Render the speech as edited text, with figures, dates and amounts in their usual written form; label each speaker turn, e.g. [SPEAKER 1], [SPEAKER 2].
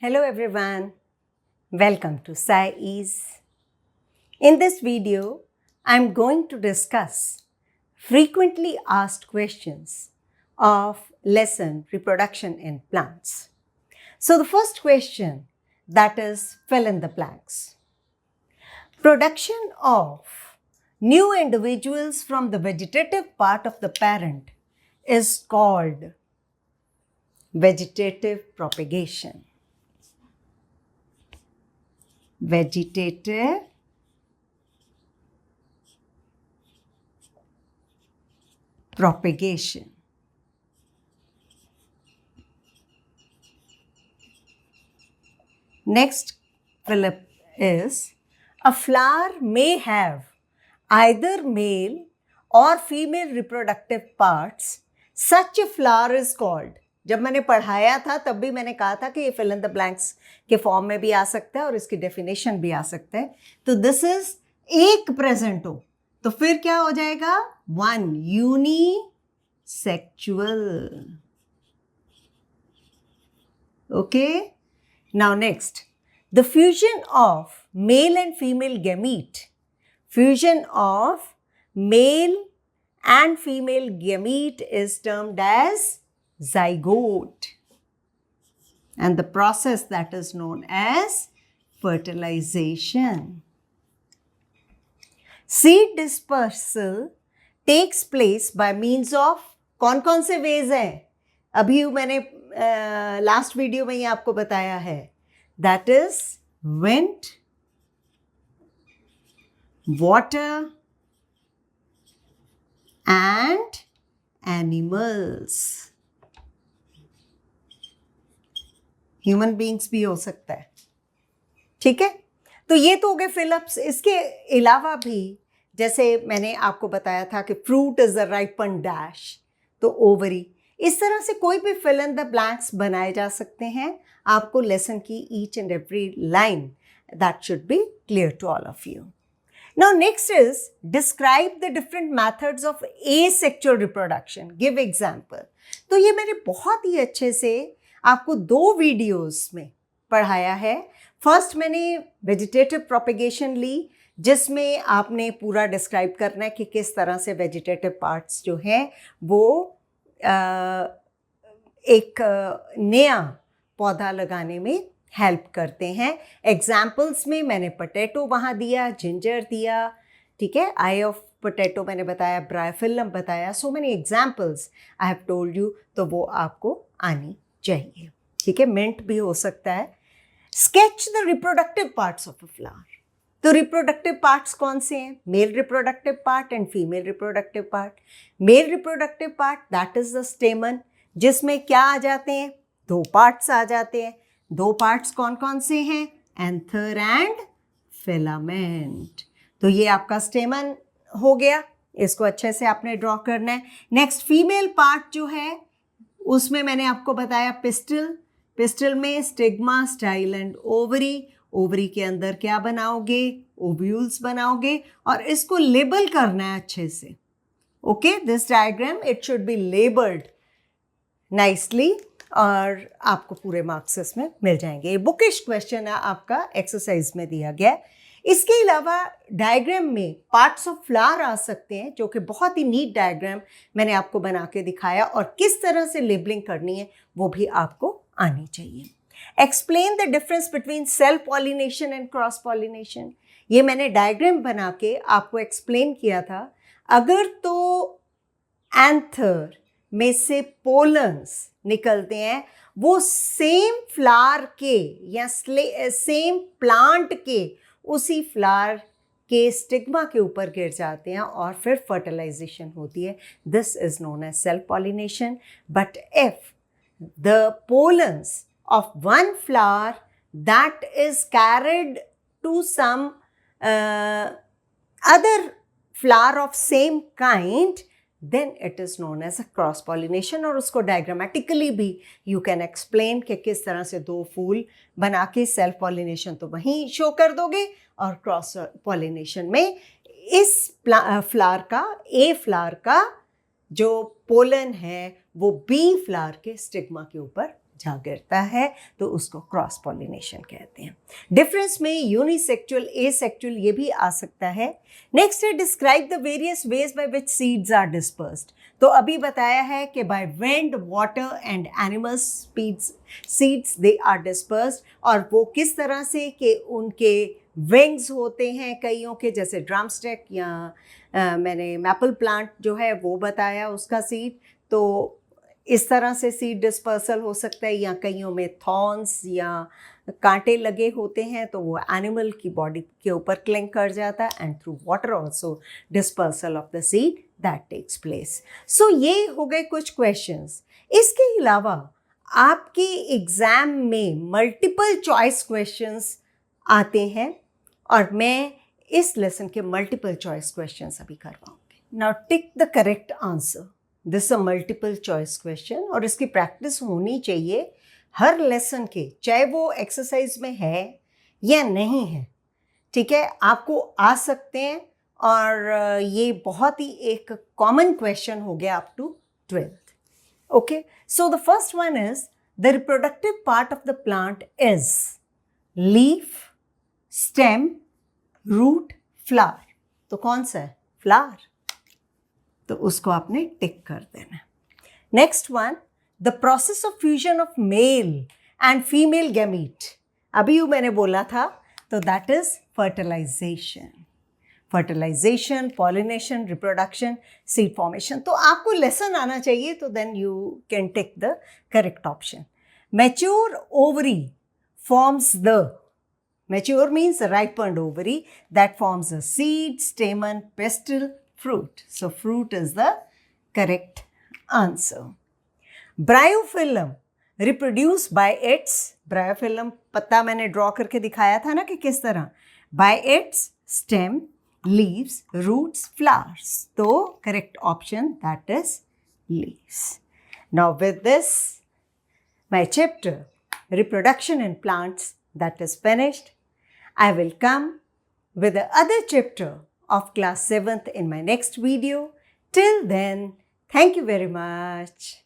[SPEAKER 1] Hello everyone, welcome to SciEase. In this video, I'm going to discuss frequently asked questions of lesson reproduction in plants. So the first question, that is fill in the blanks. Production of new individuals from the vegetative part of the parent is called vegetative propagation. Vegetative propagation. Next, Philip, is a flower may have either male or female reproductive parts. Such a flower is called. जब मैंने पढ़ाया था तब भी मैंने कहा था कि ये फिल इन द ब्लैंक्स के फॉर्म में भी आ सकता है और इसकी डेफिनेशन भी आ सकता है. तो दिस इज एक प्रेजेंट हो तो फिर क्या हो जाएगा? One unisexual. Okay, now next, the fusion of male and female gamete. Fusion of male and female gamete is termed as zygote. And the process that is known as fertilization. Seed dispersal takes place by means of कौन से ways हैं? अभी मैंने last video में ये आपको बताया है. That is wind, water, and animals. Human beings भी हो सकता है. ठीक है, तो ये तो हो गए फिलअप्स. इसके अलावा भी जैसे मैंने आपको बताया था कि fruit is the ripen dash, तो ओवरी. इस तरह से कोई भी फिल इन द ब्लैंक्स बनाए जा सकते हैं. आपको लेसन की each and every line that should be clear to all of you. Now next is describe the different methods of asexual reproduction. Give example. तो ये मैंने बहुत ही अच्छे से आपको 2 वीडियोस में पढ़ाया है. फर्स्ट मैंने वेजिटेटिव प्रोपेगेशन ली, जिसमें आपने पूरा डिस्क्राइब करना है कि किस तरह से वेजिटेटिव पार्ट्स जो हैं वो एक नया पौधा लगाने में हेल्प करते हैं. एग्जाम्पल्स में मैंने पोटैटो वहाँ दिया, जिंजर दिया, ठीक है, आई ऑफ पोटैटो मैंने बताया, ब्रायोफिलम बताया. So many examples I have told you, तो वो आपको आनी चाहिए. ठीक है, मिंट भी हो सकता है. Sketch the reproductive parts of a flower. तो रिप्रोडक्टिव पार्ट्स कौन से हैं? Male reproductive part and female reproductive part. Male reproductive part that is the स्टेमन, जिसमें क्या आ जाते हैं? 2 पार्ट्स आ जाते हैं. 2 पार्ट्स कौन कौन से हैं? Anther and filament. तो ये आपका स्टेमन हो गया. इसको अच्छे से आपने ड्रॉ करना है. नेक्स्ट, फीमेल पार्ट जो है उसमें मैंने आपको बताया पिस्टल. पिस्टल में stigma, style and ovary. Ovary के अंदर क्या बनाओगे? ओव्यूल्स बनाओगे और इसको लेबल करना है अच्छे से. Okay, this diagram it should be labelled nicely और आपको पूरे मार्क्स इसमें मिल जाएंगे. ये बुकिश क्वेश्चन है आपका, एक्सरसाइज में दिया गया. इसके अलावा डायग्राम में पार्ट्स ऑफ फ्लावर आ सकते हैं, जो कि बहुत ही नीट डायग्राम मैंने आपको बना के दिखाया, और किस तरह से लेबलिंग करनी है वो भी आपको आनी चाहिए. Explain the difference between self pollination and cross pollination. ये मैंने डायग्राम बना के आपको एक्सप्लेन किया था. अगर तो एंथर में से पोलन्स निकलते हैं, वो सेम फ्लावर के या सेम प्लांट के उसी फ्लावर के स्टिग्मा के ऊपर गिर जाते हैं और फिर फर्टिलाइजेशन होती है. This is known as self pollination. But if the pollens of one flower that is carried to some other flower of same kind, then it is known as a cross pollination. और उसको diagrammatically भी you can explain कि किस तरह से 2 फूल बना के self pollination तो वहीं शो कर दोगे, और क्रॉस पॉलिनेशन में इस फ्लावर का, ए फ्लावर का जो पोलन है वो बी फ्लावर के स्टिग्मा के ऊपर गिरता है तो उसको क्रॉस पॉलिनेशन कहते हैं। डिफरेंस में यूनिसेक्चुअल, एसेक्चुअल ये भी आ सकता है। नेक्स्ट है describe the various ways by which seeds are dispersed. तो अभी बताया है कि by wind, water and animals seeds they are dispersed, और वो किस तरह से कि उनके विंग्स होते हैं कईयों के, जैसे ड्रमस्टिक या मैंने मैपल प्लांट जो है वो बताया उसका सीड, तो इस तरह से सीड डिस्पर्सल हो सकता है। या कईयों में थॉर्न्स या कांटे लगे होते हैं तो वो एनिमल की बॉडी के ऊपर क्लिंग कर जाता है, and through water also dispersal of the seed that takes place. So ये हो गए कुछ क्वेश्चंस। इसके अलावा आपके एग्जाम में मल्टीपल चॉइस क्वेश्चंस आते हैं, और मैं इस लेसन के मल्टीपल चॉइस क्वेश्चंस अभी करवाऊंगी। Now tick the correct answer. This a multiple choice question, और इसकी प्रैक्टिस होनी चाहिए हर लेसन के, चाहे वो एक्सरसाइज में है या नहीं है। ठीक है, आपको आ सकते हैं, और ये बहुत ही एक कॉमन क्वेश्चन हो गया up to 12th। Okay, so the first one is the reproductive part of the plant is leaf, stem, root, flower. तो कौन सा है? फ्लावर, तो उसको आपने टिक कर देना। Next one, the process of fusion of male and female gamete, अभी मैंने बोला था, तो that is fertilisation. Fertilisation, pollination, reproduction, seed formation. तो आपको लेसन आना चाहिए, तो then you can tick the correct option. Mature ovary forms the, mature means ripened ovary, that forms a seed, stamen, pistil, fruit. So fruit is the correct answer. Bryophyllum reproduce by its, bryophyllum पत्ता मैंने draw करके दिखाया था ना कि किस तरह, by its stem, leaves, roots, flowers. तो correct option that is leaves. Now with this my chapter reproduction in plants that is finished. I will come with the other chapter of class 7th in my next video. Till then, thank you very much.